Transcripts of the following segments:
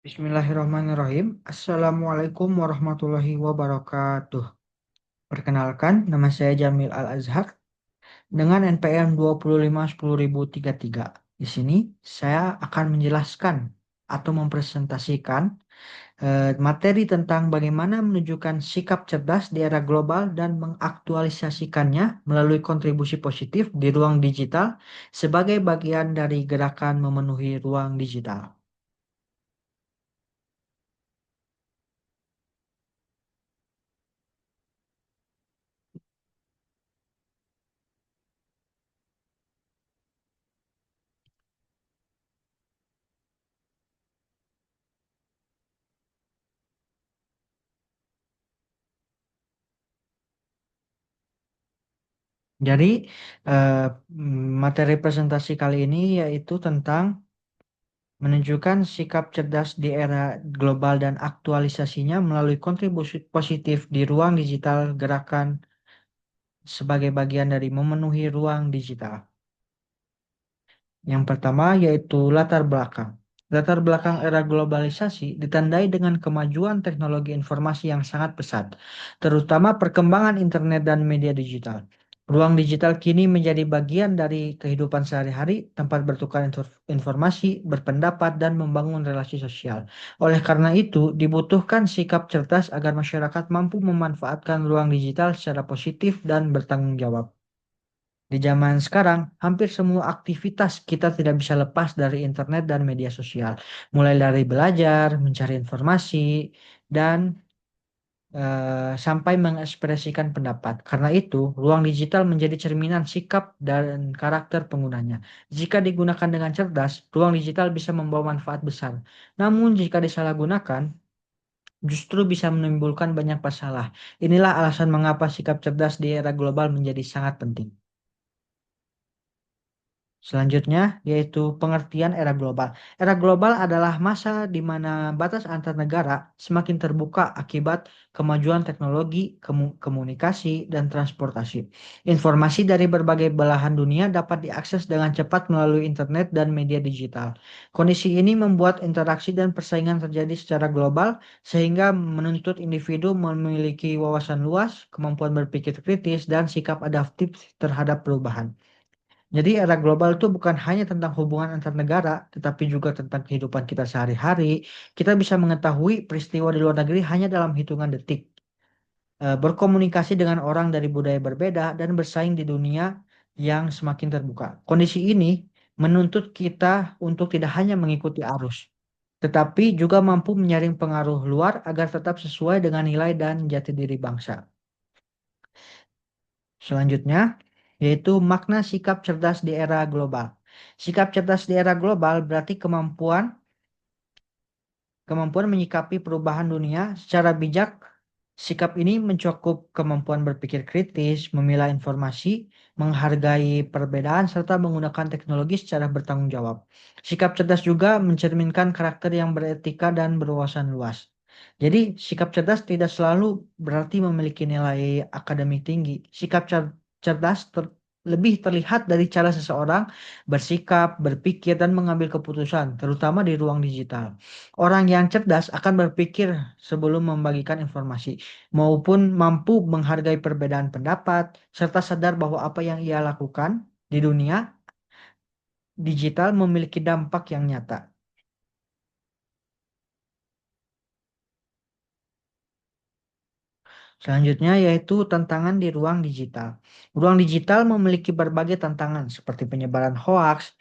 Bismillahirrahmanirrahim. Assalamualaikum warahmatullahi wabarakatuh. Perkenalkan, nama saya Jamil Al-Azhar dengan NPM 2510033. Di sini saya akan menjelaskan atau mempresentasikan materi tentang bagaimana menunjukkan sikap cerdas di era global dan mengaktualisasikannya melalui kontribusi positif di ruang digital sebagai bagian dari gerakan memenuhi ruang digital. Jadi, eh, materi presentasi kali ini yaitu tentang menunjukkan sikap cerdas di era global dan aktualisasinya melalui kontribusi positif di ruang digital gerakan sebagai bagian dari memenuhi ruang digital. Yang pertama yaitu latar belakang. Latar belakang era globalisasi ditandai dengan kemajuan teknologi informasi yang sangat pesat, terutama perkembangan internet dan media digital. Ruang digital kini menjadi bagian dari kehidupan sehari-hari, tempat bertukar informasi, berpendapat, dan membangun relasi sosial. Oleh karena itu, dibutuhkan sikap cerdas agar masyarakat mampu memanfaatkan ruang digital secara positif dan bertanggung jawab. Di zaman sekarang, hampir semua aktivitas kita tidak bisa lepas dari internet dan media sosial. Mulai dari belajar, mencari informasi, dan sampai mengekspresikan pendapat. Karena itu, ruang digital menjadi cerminan sikap dan karakter penggunanya. Jika digunakan dengan cerdas, ruang digital bisa membawa manfaat besar. Namun, jika disalahgunakan, justru bisa menimbulkan banyak masalah. Inilah alasan mengapa sikap cerdas di era global menjadi sangat penting. Selanjutnya, yaitu pengertian era global. Era global adalah masa di mana batas antar negara semakin terbuka akibat kemajuan teknologi, komunikasi, dan transportasi. Informasi dari berbagai belahan dunia dapat diakses dengan cepat melalui internet dan media digital. Kondisi ini membuat interaksi dan persaingan terjadi secara global, sehingga menuntut individu memiliki wawasan luas, kemampuan berpikir kritis, dan sikap adaptif terhadap perubahan. Jadi era global itu bukan hanya tentang hubungan antar negara, tetapi juga tentang kehidupan kita sehari-hari. Kita bisa mengetahui peristiwa di luar negeri hanya dalam hitungan detik, berkomunikasi dengan orang dari budaya berbeda, dan bersaing di dunia yang semakin terbuka. Kondisi ini menuntut kita untuk tidak hanya mengikuti arus, tetapi juga mampu menyaring pengaruh luar agar tetap sesuai dengan nilai dan jati diri bangsa. Selanjutnya, yaitu makna sikap cerdas di era global. Sikap cerdas di era global berarti kemampuan menyikapi perubahan dunia secara bijak. Sikap ini mencakup kemampuan berpikir kritis, memilah informasi, menghargai perbedaan, serta menggunakan teknologi secara bertanggung jawab. Sikap cerdas juga mencerminkan karakter yang beretika dan berwawasan luas. Jadi, sikap cerdas tidak selalu berarti memiliki nilai akademik tinggi. Sikap cerdas lebih terlihat dari cara seseorang bersikap, berpikir, dan mengambil keputusan, terutama di ruang digital. Orang yang cerdas akan berpikir sebelum membagikan informasi, maupun mampu menghargai perbedaan pendapat, serta sadar bahwa apa yang ia lakukan di dunia digital memiliki dampak yang nyata. Selanjutnya yaitu tantangan di ruang digital. Ruang digital memiliki berbagai tantangan seperti penyebaran hoaks,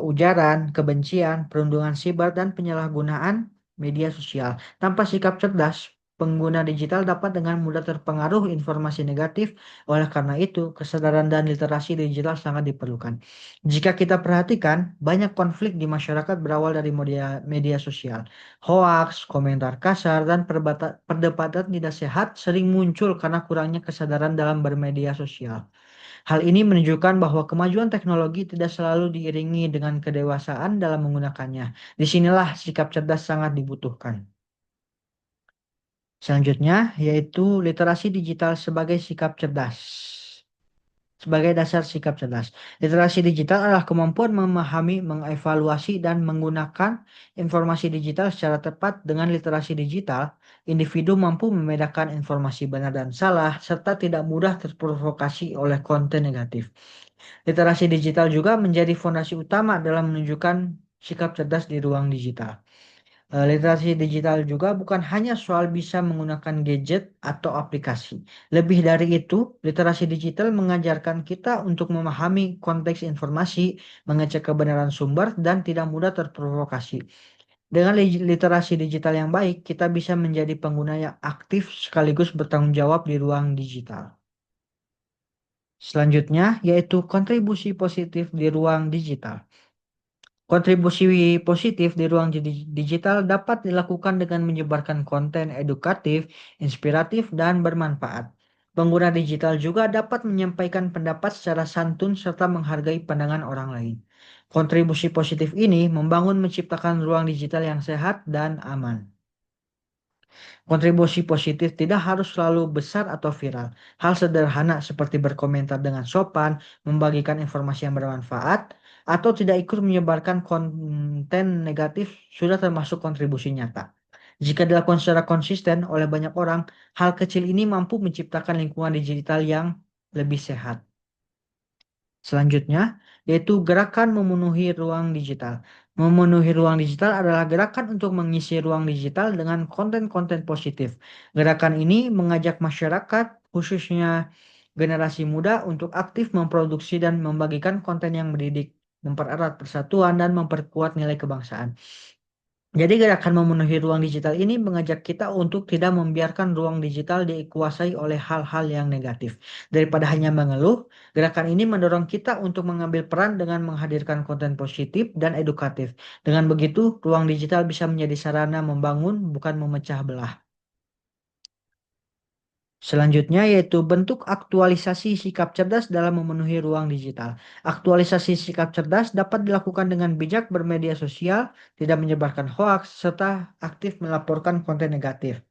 ujaran, kebencian, perundungan siber, dan penyalahgunaan media sosial. Tanpa sikap cerdas, pengguna digital dapat dengan mudah terpengaruh informasi negatif. Oleh karena itu, kesadaran dan literasi digital sangat diperlukan. Jika kita perhatikan, banyak konflik di masyarakat berawal dari media sosial. Hoaks, komentar kasar, dan perdebatan tidak sehat sering muncul karena kurangnya kesadaran dalam bermedia sosial. Hal ini menunjukkan bahwa kemajuan teknologi tidak selalu diiringi dengan kedewasaan dalam menggunakannya. Disinilah sikap cerdas sangat dibutuhkan. Selanjutnya, yaitu literasi digital sebagai sikap cerdas. sebagai dasar sikap cerdas. Literasi digital adalah kemampuan memahami, mengevaluasi, dan menggunakan informasi digital secara tepat. Dengan literasi digital, individu mampu membedakan informasi benar dan salah, serta tidak mudah terprovokasi oleh konten negatif. Literasi digital juga menjadi fondasi utama dalam menunjukkan sikap cerdas di ruang digital. Literasi digital juga bukan hanya soal bisa menggunakan gadget atau aplikasi. Lebih dari itu, literasi digital mengajarkan kita untuk memahami konteks informasi, mengecek kebenaran sumber, dan tidak mudah terprovokasi. Dengan literasi digital yang baik, kita bisa menjadi pengguna yang aktif sekaligus bertanggung jawab di ruang digital. Selanjutnya, yaitu kontribusi positif di ruang digital. Kontribusi positif di ruang digital dapat dilakukan dengan menyebarkan konten edukatif, inspiratif, dan bermanfaat. Pengguna digital juga dapat menyampaikan pendapat secara santun serta menghargai pandangan orang lain. Kontribusi positif ini membangun menciptakan ruang digital yang sehat dan aman. Kontribusi positif tidak harus selalu besar atau viral. Hal sederhana seperti berkomentar dengan sopan, membagikan informasi yang bermanfaat, atau tidak ikut menyebarkan konten negatif sudah termasuk kontribusi nyata. Jika dilakukan secara konsisten oleh banyak orang, hal kecil ini mampu menciptakan lingkungan digital yang lebih sehat. Selanjutnya, yaitu gerakan memenuhi ruang digital. Memenuhi ruang digital adalah gerakan untuk mengisi ruang digital dengan konten-konten positif. Gerakan ini mengajak masyarakat, khususnya generasi muda, untuk aktif memproduksi dan membagikan konten yang mendidik, mempererat persatuan, dan memperkuat nilai kebangsaan. Jadi gerakan memenuhi ruang digital ini mengajak kita untuk tidak membiarkan ruang digital dikuasai oleh hal-hal yang negatif. Daripada hanya mengeluh, gerakan ini mendorong kita untuk mengambil peran dengan menghadirkan konten positif dan edukatif. Dengan begitu, ruang digital bisa menjadi sarana membangun, bukan memecah belah. Selanjutnya yaitu bentuk aktualisasi sikap cerdas dalam memenuhi ruang digital. Aktualisasi sikap cerdas dapat dilakukan dengan bijak bermedia sosial, tidak menyebarkan hoaks, serta aktif melaporkan konten negatif.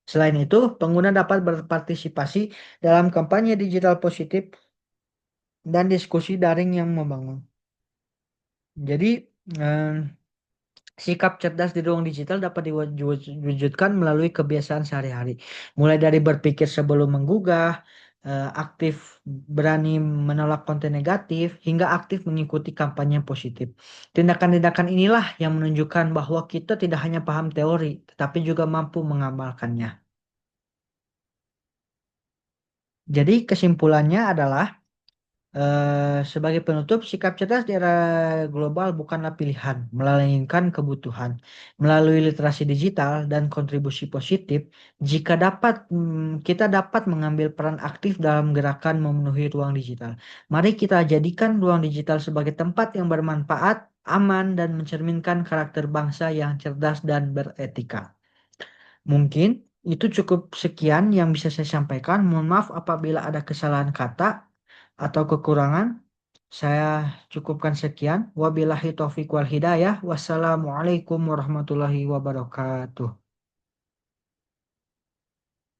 Selain itu, pengguna dapat berpartisipasi dalam kampanye digital positif dan diskusi daring yang membangun. Jadi, eh, sikap cerdas di ruang digital dapat diwujudkan melalui kebiasaan sehari-hari. Mulai dari berpikir sebelum menggugah, aktif berani menolak konten negatif, hingga aktif mengikuti kampanye positif. Tindakan-tindakan inilah yang menunjukkan bahwa kita tidak hanya paham teori, tetapi juga mampu mengamalkannya. Jadi kesimpulannya adalah sebagai penutup, sikap cerdas di era global bukanlah pilihan, melainkan kebutuhan. Melalui literasi digital dan kontribusi positif, kita dapat mengambil peran aktif dalam gerakan memenuhi ruang digital. Mari kita jadikan ruang digital sebagai tempat yang bermanfaat, aman, dan mencerminkan karakter bangsa yang cerdas dan beretika. Mungkin itu cukup sekian yang bisa saya sampaikan. Mohon maaf apabila ada kesalahan kata atau kekurangan. Saya cukupkan sekian. Wabillahi taufiq wal hidayah. Wassalamualaikum warahmatullahi wabarakatuh.